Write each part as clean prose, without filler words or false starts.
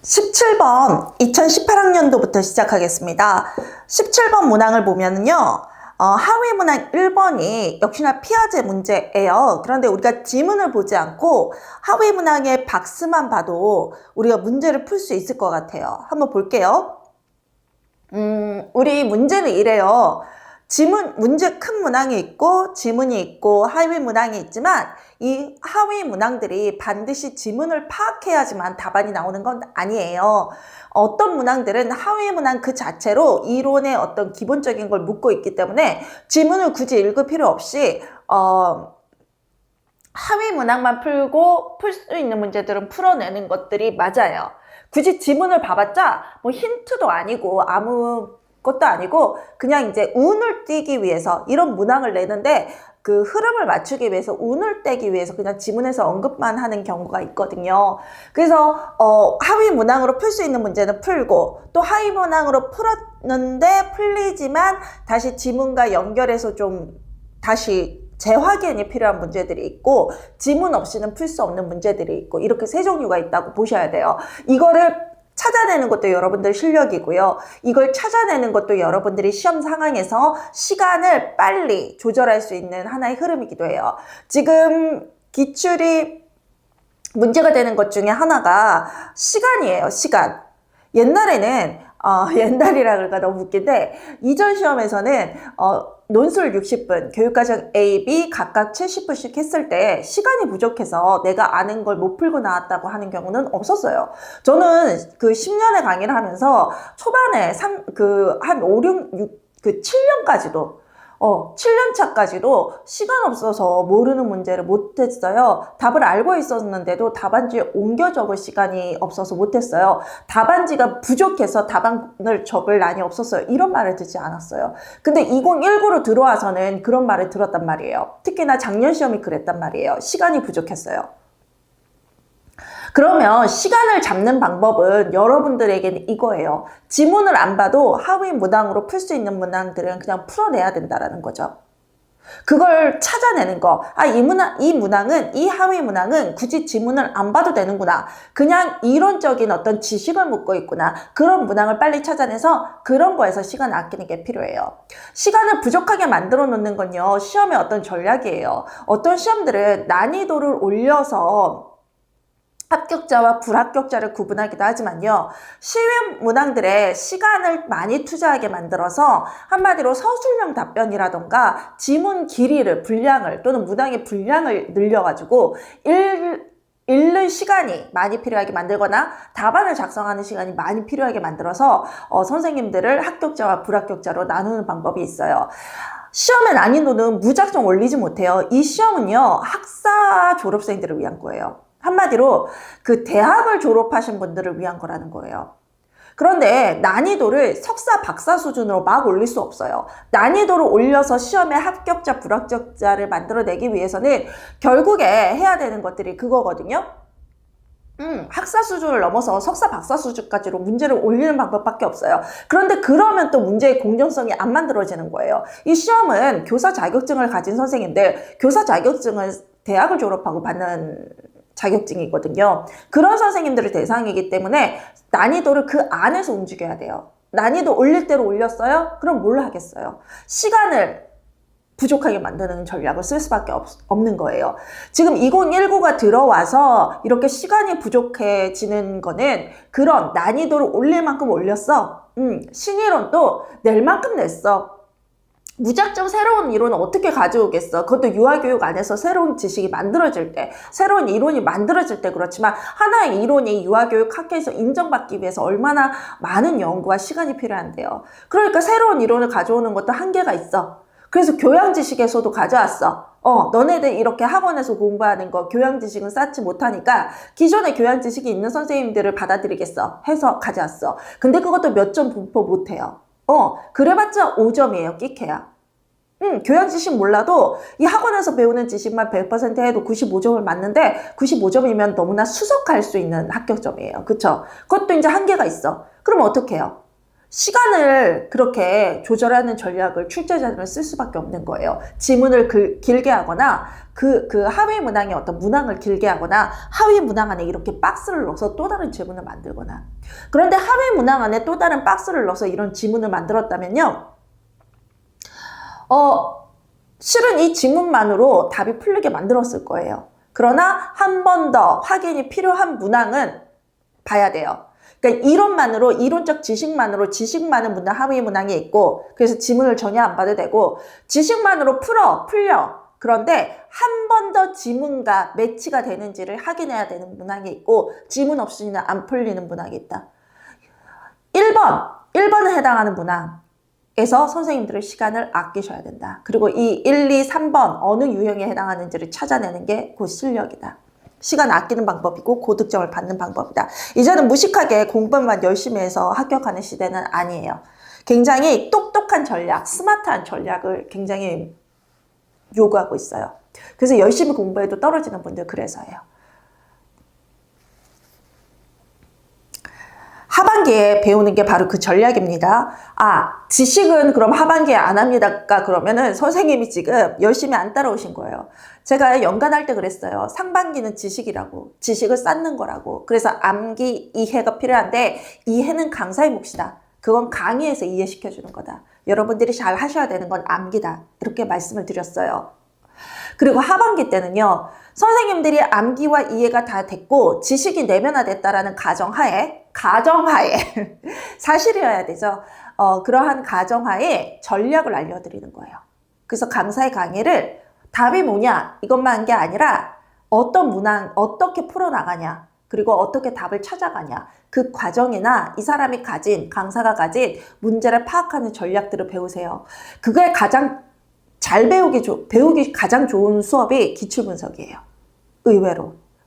17번 2018학년도부터 시작하겠습니다. 17번 문항을 보면은요, 하위 문항 1번이 역시나 피아제 문제예요. 그런데 우리가 지문을 보지 않고 하위 문항의 박스만 봐도 우리가 문제를 풀 수 있을 것 같아요. 한번 볼게요. 우리 문제는 이래요. 문제 큰 문항이 있고 지문이 있고 하위 문항이 있지만 이 하위 문항들이 반드시 지문을 파악해야지만 답안이 나오는 건 아니에요. 어떤 문항들은 하위 문항 그 자체로 이론의 어떤 기본적인 걸 묻고 있기 때문에 지문을 굳이 읽을 필요 없이 하위 문항만 풀고 풀 수 있는 문제들은 풀어내는 것들이 맞아요. 굳이 지문을 봐봤자 뭐 힌트도 아니고 아무것도 아니고 그냥 이제 운을 띄기 위해서 이런 문항을 내는데 그 흐름을 맞추기 위해서 운을 떼기 위해서 그냥 지문에서 언급만 하는 경우가 있거든요. 그래서 하위 문항으로 풀 수 있는 문제는 풀고 또 하위 문항으로 풀었는데 풀리지만 다시 지문과 연결해서 좀 다시 재확인이 필요한 문제들이 있고 지문 없이는 풀 수 없는 문제들이 있고 이렇게 세 종류가 있다고 보셔야 돼요. 이거를 찾아내는 것도 여러분들 실력이고요. 이걸 찾아내는 것도 여러분들이 시험 상황에서 시간을 빨리 조절할 수 있는 하나의 흐름이기도 해요. 지금 기출이 문제가 되는 것 중에 하나가 시간이에요. 시간. 옛날에는 옛날이라 그러니까 너무 웃긴데 이전 시험에서는 논술 60분, 교육과정 A, B 각각 70분씩 했을 때 시간이 부족해서 내가 아는 걸 못 풀고 나왔다고 하는 경우는 없었어요. 저는 그 10년의 강의를 하면서 초반에 한 5, 6, 7년까지도 7년 차까지도 시간 없어서 모르는 문제를 못했어요. 답을 알고 있었는데도 답안지에 옮겨 적을 시간이 없어서 못했어요. 답안지가 부족해서 답안을 적을 난이 없었어요. 이런 말을 듣지 않았어요. 근데 2019로 들어와서는 그런 말을 들었단 말이에요. 특히나 작년 시험이 그랬단 말이에요. 시간이 부족했어요. 그러면 시간을 잡는 방법은 여러분들에게는 이거예요. 지문을 안 봐도 하위 문항으로 풀 수 있는 문항들은 그냥 풀어내야 된다라는 거죠. 그걸 찾아내는 거. 이 하위 문항은 굳이 지문을 안 봐도 되는구나. 그냥 이론적인 어떤 지식을 묻고 있구나. 그런 문항을 빨리 찾아내서 그런 거에서 시간을 아끼는 게 필요해요. 시간을 부족하게 만들어 놓는 건요. 시험의 어떤 전략이에요. 어떤 시험들은 난이도를 올려서 합격자와 불합격자를 구분하기도 하지만요. 쉬운 문항들의 시간을 많이 투자하게 만들어서 한마디로 서술형 답변이라던가 지문 길이를, 분량을 또는 문항의 분량을 늘려가지고 읽는 시간이 많이 필요하게 만들거나 답안을 작성하는 시간이 많이 필요하게 만들어서 선생님들을 합격자와 불합격자로 나누는 방법이 있어요. 시험의 난이도는 무작정 올리지 못해요. 이 시험은요. 학사 졸업생들을 위한 거예요. 한마디로 그 대학을 졸업하신 분들을 위한 거라는 거예요. 그런데 난이도를 석사, 박사 수준으로 막 올릴 수 없어요. 난이도를 올려서 시험의 합격자, 불합격자를 만들어내기 위해서는 결국에 해야 되는 것들이 그거거든요. 학사 수준을 넘어서 석사, 박사 수준까지로 문제를 올리는 방법밖에 없어요. 그런데 그러면 또 문제의 공정성이 안 만들어지는 거예요. 이 시험은 교사 자격증을 가진 선생님들, 교사 자격증을 대학을 졸업하고 받는 자격증이거든요. 그런 선생님들을 대상이기 때문에 난이도를 그 안에서 움직여야 돼요. 난이도 올릴 대로 올렸어요? 그럼 뭘 하겠어요? 시간을 부족하게 만드는 전략을 쓸 수밖에 없는 거예요. 지금 2019가 들어와서 이렇게 시간이 부족해지는 거는 그런 난이도를 올릴 만큼 올렸어. 신이론도 낼 만큼 냈어. 무작정 새로운 이론을 어떻게 가져오겠어? 그것도 유아교육 안에서 새로운 지식이 만들어질 때, 새로운 이론이 만들어질 때 그렇지만 하나의 이론이 유아교육 학회에서 인정받기 위해서 얼마나 많은 연구와 시간이 필요한데요. 그러니까 새로운 이론을 가져오는 것도 한계가 있어. 그래서 교양지식에서도 가져왔어. 너네들 이렇게 학원에서 공부하는 거 교양지식은 쌓지 못하니까 기존에 교양지식이 있는 선생님들을 받아들이겠어 해서 가져왔어. 근데 그것도 몇 점 분포 못해요. 그래봤자 5점이에요. 끼케야. 교양 지식 몰라도 이 학원에서 배우는 지식만 100% 해도 95점을 맞는데 95점이면 너무나 수석할 수 있는 합격점이에요. 그쵸? 그것도 이제 한계가 있어. 그럼 어떻게 해요? 시간을 그렇게 조절하는 전략을 출제자들은 쓸 수밖에 없는 거예요. 지문을 길게 하거나 그 하위 문항에 어떤 문항을 길게 하거나 하위 문항 안에 이렇게 박스를 넣어서 또 다른 지문을 만들거나. 그런데 하위 문항 안에 또 다른 박스를 넣어서 이런 지문을 만들었다면요. 실은 이 지문만으로 답이 풀리게 만들었을 거예요. 그러나 한 번 더 확인이 필요한 문항은 봐야 돼요. 그러니까 이론만으로, 이론적 지식만으로 지식 많은 문항, 하위 문항이 있고, 그래서 지문을 전혀 안 봐도 되고, 지식만으로 풀려. 그런데 한 번 더 지문과 매치가 되는지를 확인해야 되는 문항이 있고, 지문 없이는 안 풀리는 문항이 있다. 1번에 해당하는 문항에서 선생님들의 시간을 아끼셔야 된다. 그리고 이 1, 2, 3번 어느 유형에 해당하는지를 찾아내는 게 곧 실력이다. 시간 아끼는 방법이고 고득점을 받는 방법이다. 이제는 무식하게 공부만 열심히 해서 합격하는 시대는 아니에요. 굉장히 똑똑한 전략, 스마트한 전략을 굉장히 요구하고 있어요. 그래서 열심히 공부해도 떨어지는 분들 그래서예요. 하반기에 배우는 게 바로 그 전략입니다. 지식은 그럼 하반기에 안 합니까? 그러면은 선생님이 지금 열심히 안 따라오신 거예요. 제가 연간할 때 그랬어요. 상반기는 지식이라고, 지식을 쌓는 거라고. 그래서 암기, 이해가 필요한데 이해는 강사의 몫이다. 그건 강의에서 이해시켜주는 거다. 여러분들이 잘 하셔야 되는 건 암기다. 이렇게 말씀을 드렸어요. 그리고 하반기 때는요. 선생님들이 암기와 이해가 다 됐고 지식이 내면화됐다라는 가정하에 사실이어야 되죠. 그러한 가정하에 전략을 알려드리는 거예요. 그래서 강사의 강의를 답이 뭐냐 이것만 한 게 아니라 어떤 문항 어떻게 풀어나가냐 그리고 어떻게 답을 찾아가냐 그 과정이나 이 사람이 강사가 가진 문제를 파악하는 전략들을 배우세요. 그게 가장 잘 배우기 가장 좋은 수업이 기출분석이에요.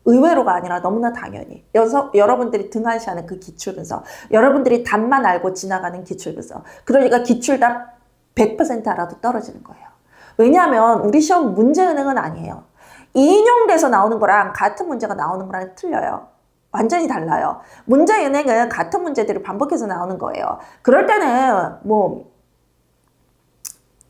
의외로가 아니라 너무나 당연히. 여러분들이 등한시하는 그 기출분석. 여러분들이 답만 알고 지나가는 기출분석. 그러니까 기출답 100% 알아도 떨어지는 거예요. 왜냐하면 우리 시험 문제은행은 아니에요. 인용돼서 나오는 거랑 같은 문제가 나오는 거랑 틀려요. 완전히 달라요. 문제은행은 같은 문제들이 반복해서 나오는 거예요. 그럴 때는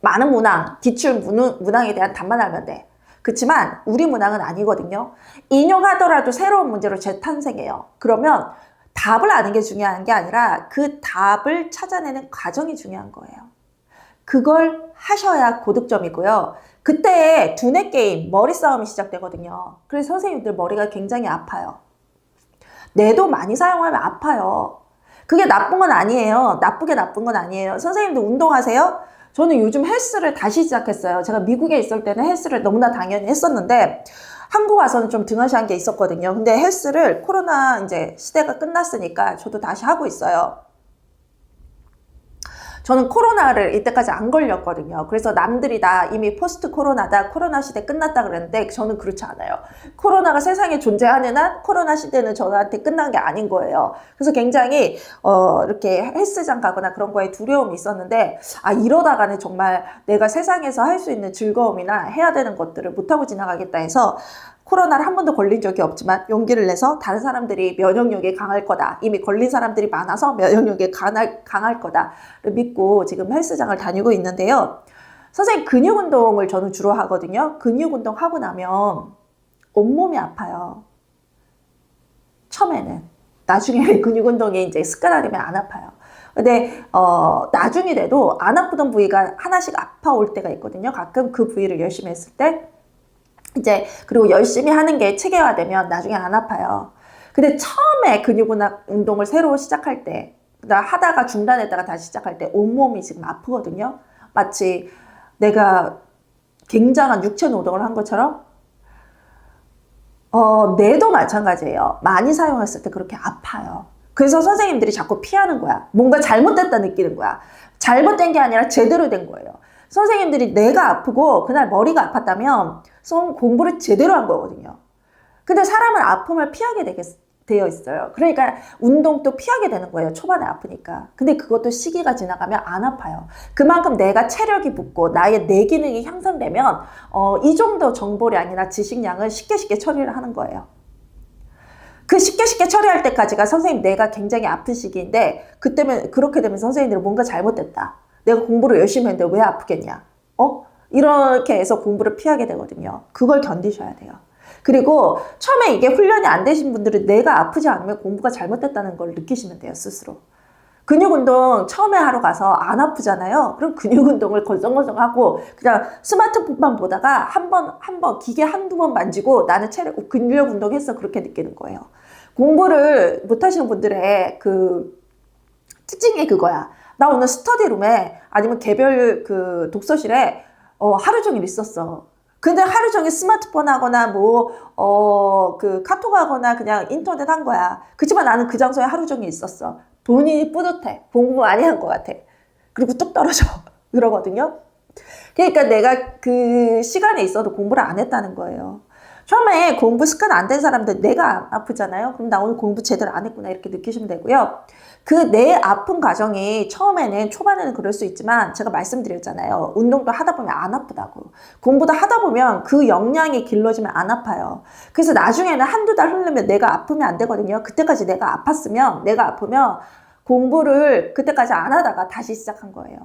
많은 문항, 기출 문항에 대한 답만 알면 돼. 그렇지만 우리 문항은 아니거든요. 인용하더라도 새로운 문제로 재탄생해요. 그러면 답을 아는 게 중요한 게 아니라 그 답을 찾아내는 과정이 중요한 거예요. 그걸 하셔야 고득점이고요. 그때 두뇌 게임, 머리 싸움이 시작되거든요. 그래서 선생님들 머리가 굉장히 아파요. 뇌도 많이 사용하면 아파요. 그게 나쁜 건 아니에요. 나쁜 건 아니에요. 선생님들 운동하세요? 저는 요즘 헬스를 다시 시작했어요. 제가 미국에 있을 때는 헬스를 너무나 당연히 했었는데 한국 와서는 좀 등한시한 게 있었거든요. 근데 헬스를 코로나 이제 시대가 끝났으니까 저도 다시 하고 있어요. 저는 코로나를 이때까지 안 걸렸거든요. 그래서 남들이 다 이미 포스트 코로나다, 코로나 시대 끝났다 그랬는데 저는 그렇지 않아요. 코로나가 세상에 존재하는 한 코로나 시대는 저한테 끝난 게 아닌 거예요. 그래서 굉장히 이렇게 헬스장 가거나 그런 거에 두려움이 있었는데 이러다가는 정말 내가 세상에서 할 수 있는 즐거움이나 해야 되는 것들을 못하고 지나가겠다 해서 코로나를 한 번도 걸린 적이 없지만 용기를 내서 다른 사람들이 면역력이 강할 거다. 이미 걸린 사람들이 많아서 면역력이 강할 거다를 믿고 지금 헬스장을 다니고 있는데요. 선생님 근육 운동을 저는 주로 하거든요. 근육 운동 하고 나면 온몸이 아파요. 처음에는. 나중에 근육 운동이 이제 습관화되면 안 아파요. 근데 나중이 돼도 안 아프던 부위가 하나씩 아파올 때가 있거든요. 가끔 그 부위를 열심히 했을 때 이제 그리고 열심히 하는 게 체계화되면 나중에 안 아파요. 근데 처음에 근육 운동을 새로 시작할 때 하다가 중단했다가 다시 시작할 때 온몸이 지금 아프거든요. 마치 내가 굉장한 육체 노동을 한 것처럼 뇌도 마찬가지예요. 많이 사용했을 때 그렇게 아파요. 그래서 선생님들이 자꾸 피하는 거야. 뭔가 잘못됐다 느끼는 거야. 잘못된 게 아니라 제대로 된 거예요. 선생님들이 뇌가 아프고 그날 머리가 아팠다면 공부를 제대로 한 거거든요. 근데 사람은 아픔을 피하게 되어 있어요. 그러니까 운동도 피하게 되는 거예요. 초반에 아프니까. 근데 그것도 시기가 지나가면 안 아파요. 그만큼 내가 체력이 붙고 나의 뇌 기능이 향상되면 이 정도 정보량이나 지식량은 쉽게 처리를 하는 거예요. 그 쉽게 처리할 때까지가 선생님 내가 굉장히 아픈 시기인데 그때면 그렇게 되면 선생님들은 뭔가 잘못됐다. 내가 공부를 열심히 했는데 왜 아프겠냐. 이렇게 해서 공부를 피하게 되거든요. 그걸 견디셔야 돼요. 그리고 처음에 이게 훈련이 안 되신 분들은 내가 아프지 않으면 공부가 잘못됐다는 걸 느끼시면 돼요, 스스로. 근육 운동 처음에 하러 가서 안 아프잖아요. 그럼 근육 운동을 걸성걸성하고 그냥 스마트폰만 보다가 한 번 기계 한두 번 만지고 나는 근력 운동했어. 그렇게 느끼는 거예요. 공부를 못 하시는 분들의 그 특징이 그거야. 나 오늘 스터디룸에 아니면 개별 그 독서실에 하루 종일 있었어. 근데 하루 종일 스마트폰 하거나 그 카톡 하거나 그냥 인터넷 한 거야. 그치만 나는 그 장소에 하루 종일 있었어. 본인이 뿌듯해. 공부 많이 한 것 같아. 그리고 뚝 떨어져. 그러거든요. 그러니까 내가 그 시간에 있어도 공부를 안 했다는 거예요. 처음에 공부 습관 안 된 사람들 내가 아프잖아요. 그럼 나 오늘 공부 제대로 안 했구나 이렇게 느끼시면 되고요. 그 내 아픈 과정이 처음에는 초반에는 그럴 수 있지만 제가 말씀드렸잖아요. 운동도 하다 보면 안 아프다고. 공부도 하다 보면 그 역량이 길러지면 안 아파요. 그래서 나중에는 한두 달 흐르면 내가 아프면 안 되거든요. 그때까지 내가 아프면 공부를 그때까지 안 하다가 다시 시작한 거예요.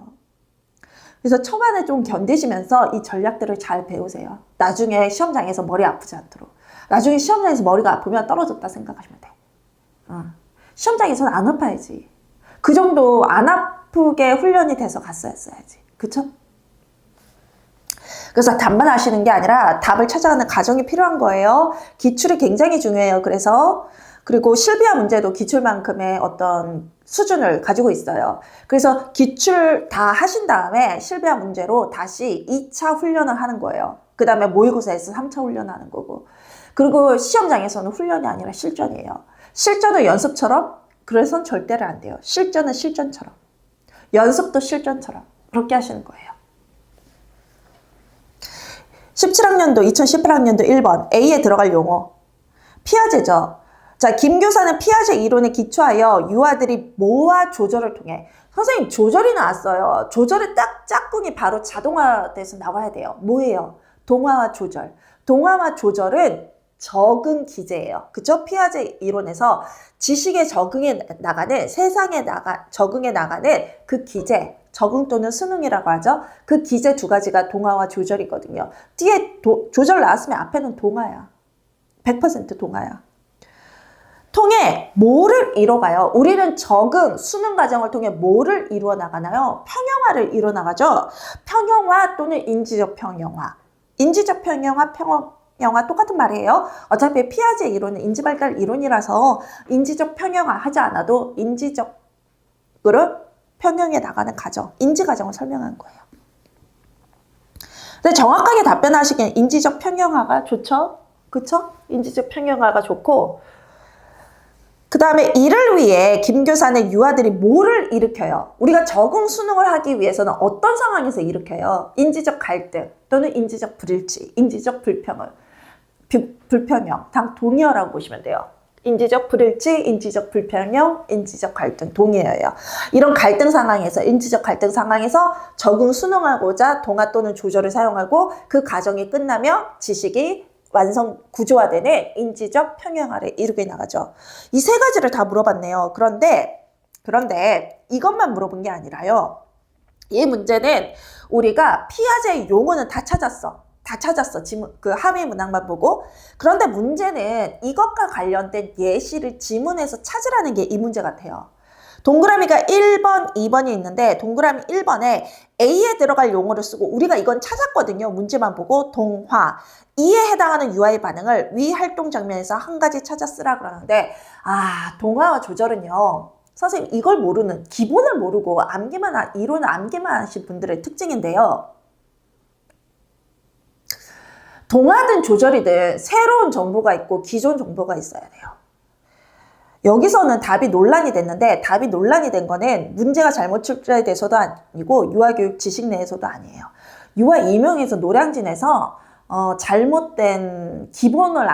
그래서 초반에 좀 견디시면서 이 전략들을 잘 배우세요. 나중에 시험장에서 머리 아프지 않도록. 나중에 시험장에서 머리가 아프면 떨어졌다 생각하시면 돼. 시험장에서는 안 아파야지. 그 정도 안 아프게 훈련이 돼서 갔어야지. 그쵸? 그래서 답만 하시는 게 아니라 답을 찾아가는 과정이 필요한 거예요. 기출이 굉장히 중요해요. 그리고 실비아 문제도 기출만큼의 어떤 수준을 가지고 있어요. 그래서 기출 다 하신 다음에 실비아 문제로 다시 2차 훈련을 하는 거예요. 그 다음에 모의고사에서 3차 훈련하는 거고. 그리고 시험장에서는 훈련이 아니라 실전이에요. 실전은 연습처럼, 그래서는 절대로 안 돼요. 실전은 실전처럼. 연습도 실전처럼. 그렇게 하시는 거예요. 17학년도, 2018학년도 1번 A에 들어갈 용어. 피아제죠. 자, 김 교사는 피아제 이론에 기초하여 유아들이 모아 조절을 통해 선생님 조절이 나왔어요. 조절의 딱 짝꿍이 바로 자동화돼서 나와야 돼요. 뭐예요? 동화와 조절. 동화와 조절은 적응 기제예요. 그쵸? 피아제 이론에서 지식에 적응해 나가는 적응해 나가는 그 기제, 적응 또는 수능이라고 하죠. 그 기제 두 가지가 동화와 조절이거든요. 뒤에 조절 나왔으면 앞에는 동화야. 100% 동화야. 통해 뭐를 이뤄가요? 우리는 적응, 수능 과정을 통해 뭐를 이루어 나가나요? 평형화를 이루어 나가죠. 평형화 또는 인지적 평형화. 인지적 평형화, 평형화 똑같은 말이에요. 어차피 피아제 이론은 인지발달 이론이라서 인지적 평형화 하지 않아도 인지적으로 평형해 나가는 과정, 인지 과정을 설명한 거예요. 근데 정확하게 답변하시기엔 인지적 평형화가 좋죠? 그쵸? 인지적 평형화가 좋고, 그 다음에 이를 위해 김 교사는 유아들이 뭐를 일으켜요? 우리가 적응 수능을 하기 위해서는 어떤 상황에서 일으켜요? 인지적 갈등 또는 인지적 불일치, 인지적 불평형, 당 동의어라고 보시면 돼요. 인지적 불일치, 인지적 불평형, 인지적 갈등, 동의어예요. 이런 갈등 상황에서, 인지적 갈등 상황에서 적응 수능하고자 동화 또는 조절을 사용하고 그 과정이 끝나면 지식이 완성 구조화되는 인지적 평형화를 이루게 나가죠. 이 세 가지를 다 물어봤네요. 그런데 이것만 물어본 게 아니라요. 이 문제는 우리가 피아제의 용어는 다 찾았어. 지문, 그 함의 문항만 보고. 그런데 문제는 이것과 관련된 예시를 지문에서 찾으라는 게 이 문제 같아요. 동그라미가 1번, 2번이 있는데 동그라미 1번에 A에 들어갈 용어를 쓰고 우리가 이건 찾았거든요. 문제만 보고 동화. 이에 해당하는 유아의 반응을 위 활동 장면에서 한 가지 찾아 쓰라 그러는데 동화와 조절은요. 선생님 이걸 모르는, 기본을 모르고 이론을 암기만 하신 분들의 특징인데요. 동화든 조절이든 새로운 정보가 있고 기존 정보가 있어야 돼요. 여기서는 답이 논란이 됐는데 답이 논란이 된 거는 문제가 잘못 출제돼서도 아니고 유아교육 지식 내에서도 아니에요. 유아 임용에서 노량진에서 잘못된 기본을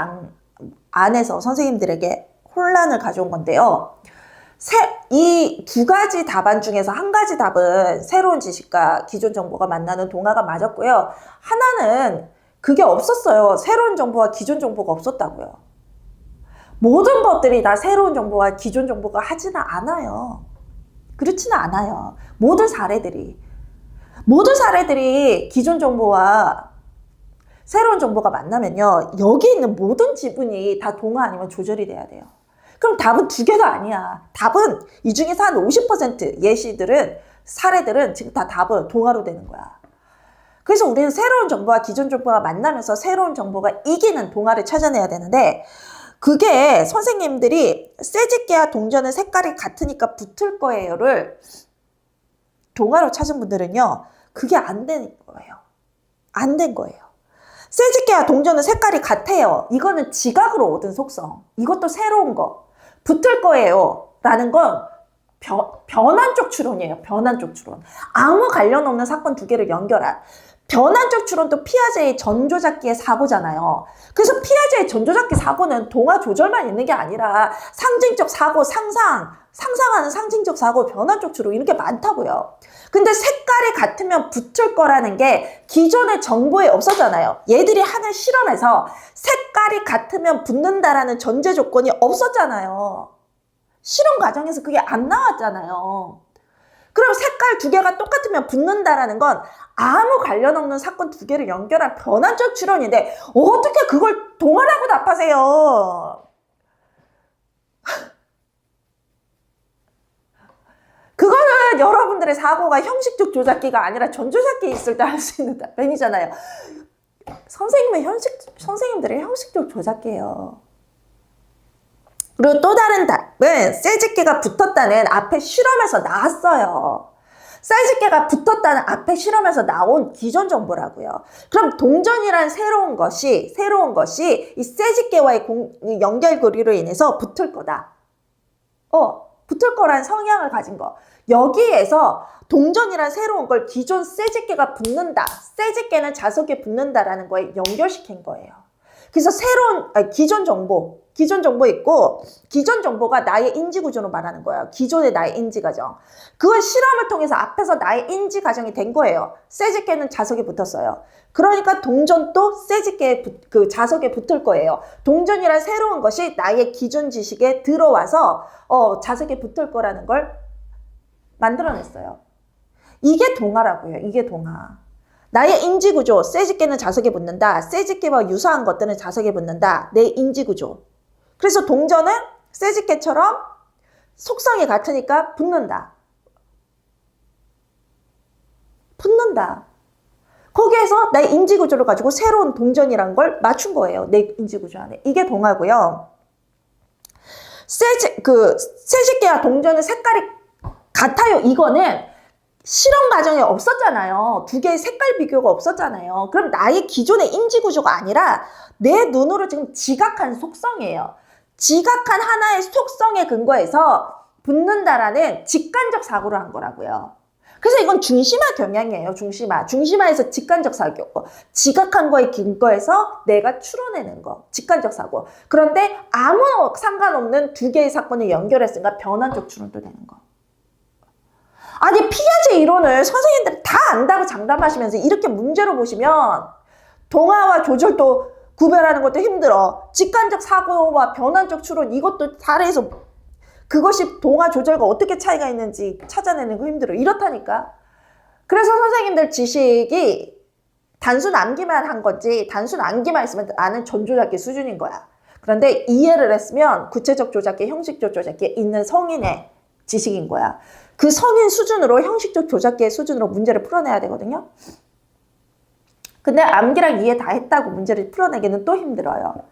안에서 선생님들에게 혼란을 가져온 건데요. 이 두 가지 답안 중에서 한 가지 답은 새로운 지식과 기존 정보가 만나는 동화가 맞았고요. 하나는 그게 없었어요. 새로운 정보와 기존 정보가 없었다고요. 모든 것들이 다 새로운 정보와 기존 정보가 하지는 않아요. 그렇지는 않아요. 모든 사례들이 기존 정보와 새로운 정보가 만나면요, 여기 있는 모든 지분이 다 동화 아니면 조절이 돼야 돼요. 그럼 답은 두 개도 아니야. 답은 이 중에서 한 50% 예시들은, 사례들은 지금 다 답은 동화로 되는 거야. 그래서 우리는 새로운 정보와 기존 정보가 만나면서 새로운 정보가 이기는 동화를 찾아내야 되는데, 그게 선생님들이 새집게와 동전은 색깔이 같으니까 붙을 거예요를 동화로 찾은 분들은요, 그게 안 된 거예요. 안 된 거예요. 새집게와 동전은 색깔이 같아요. 이거는 지각으로 얻은 속성. 이것도 새로운 거. 붙을 거예요. 라는 건 변환적 추론이에요. 변환적 추론. 아무 관련 없는 사건 두 개를 연결한. 변환적 추론도 피아제의 전조잡기의 사고잖아요. 그래서 피아제의 전조잡기 사고는 동화 조절만 있는 게 아니라 상징적 사고, 상상하는 상징적 사고, 변환적 추론 이렇게 많다고요. 근데 색깔이 같으면 붙을 거라는 게 기존의 정보에 없었잖아요. 얘들이 하는 실험에서 색깔이 같으면 붙는다라는 전제 조건이 없었잖아요. 실험 과정에서 그게 안 나왔잖아요. 그럼 색깔 두 개가 똑같으면 붙는다라는 건 아무 관련 없는 사건 두 개를 연결한 변환적 추론인데 어떻게 그걸 동화라고 답하세요? 그거는 여러분들의 사고가 형식적 조작기가 아니라 전조작기 있을 때 할 수 있는 답변이잖아요. 선생님들의 형식적 조작기예요. 그리고 또 다른 답은 새집게가 붙었다는 앞에 실험에서 나왔어요. 새집게가 붙었다는 앞에 실험에서 나온 기존 정보라고요. 그럼 동전이란 새로운 것이 이 새집게와의 연결고리로 인해서 붙을 거다. 붙을 거란 성향을 가진 거. 여기에서 동전이란 새로운 걸 기존 새집게가 붙는다. 새집게는 자석에 붙는다라는 거에 연결시킨 거예요. 그래서 기존 정보 있고, 기존 정보가 나의 인지 구조로 말하는 거예요. 기존의 나의 인지 과정. 그걸 실험을 통해서 앞에서 나의 인지 과정이 된 거예요. 새집게는 자석에 붙었어요. 그러니까 동전도 그 자석에 붙을 거예요. 동전이란 새로운 것이 나의 기존 지식에 들어와서 자석에 붙을 거라는 걸 만들어냈어요. 이게 동화라고요. 이게 동화. 나의 인지구조, 새집게는 자석에 붙는다. 새집게와 유사한 것들은 자석에 붙는다. 내 인지구조. 그래서 동전은 새집게처럼 속성이 같으니까 붙는다. 거기에서 나의 인지구조를 가지고 새로운 동전이란 걸 맞춘 거예요. 내 인지구조 안에. 이게 동화고요. 새집게와 동전의 색깔이 같아요. 이거는 실험 과정에 없었잖아요. 두 개의 색깔 비교가 없었잖아요. 그럼 나의 기존의 인지 구조가 아니라 내 눈으로 지금 지각한 속성이에요. 지각한 하나의 속성에 근거해서 붙는다라는 직관적 사고를 한 거라고요. 그래서 이건 중심화 경향이에요. 중심화에서 직관적 사고. 지각한 거에 근거해서 내가 추론해낸 거. 직관적 사고. 그런데 아무 상관없는 두 개의 사건을 연결했으니까 변환적 추론도 되는 거. 아니, 피아제 이론을 선생님들이 다 안다고 장담하시면서 이렇게 문제로 보시면 동화와 조절도 구별하는 것도 힘들어. 직관적 사고와 변환적 추론, 이것도 사례에서 그것이 동화 조절과 어떻게 차이가 있는지 찾아내는 거 힘들어. 이렇다니까. 그래서 선생님들 지식이 단순 암기만 한 건지, 단순 암기만 했으면 아는 전조작기 수준인 거야. 그런데 이해를 했으면 구체적 조작기, 형식적 조작기에 있는 성인의 지식인 거야. 그 성인 수준으로, 형식적 조작기의 수준으로 문제를 풀어내야 되거든요. 근데 암기랑 이해 다 했다고 문제를 풀어내기는 또 힘들어요.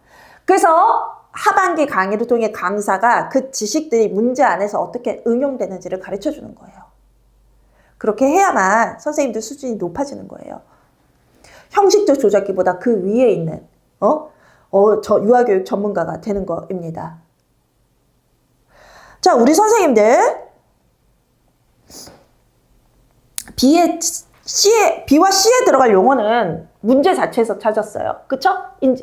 그래서 하반기 강의를 통해 강사가 그 지식들이 문제 안에서 어떻게 응용되는지를 가르쳐 주는 거예요. 그렇게 해야만 선생님들 수준이 높아지는 거예요. 형식적 조작기보다 그 위에 있는 저 유아교육 전문가가 되는 거입니다. 자, 우리 선생님들 B와 C에 들어갈 용어는 문제 자체에서 찾았어요. 그쵸?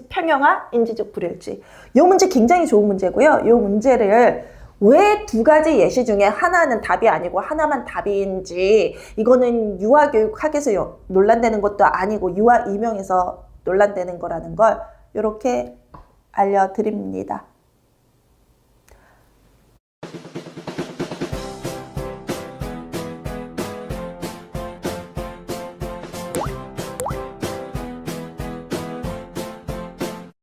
평형화, 인지적 불일치. 이 문제 굉장히 좋은 문제고요. 이 문제를 왜 두 가지 예시 중에 하나는 답이 아니고 하나만 답인지, 이거는 유아교육학에서 논란되는 것도 아니고 유아 임용에서 논란되는 거라는 걸 이렇게 알려드립니다.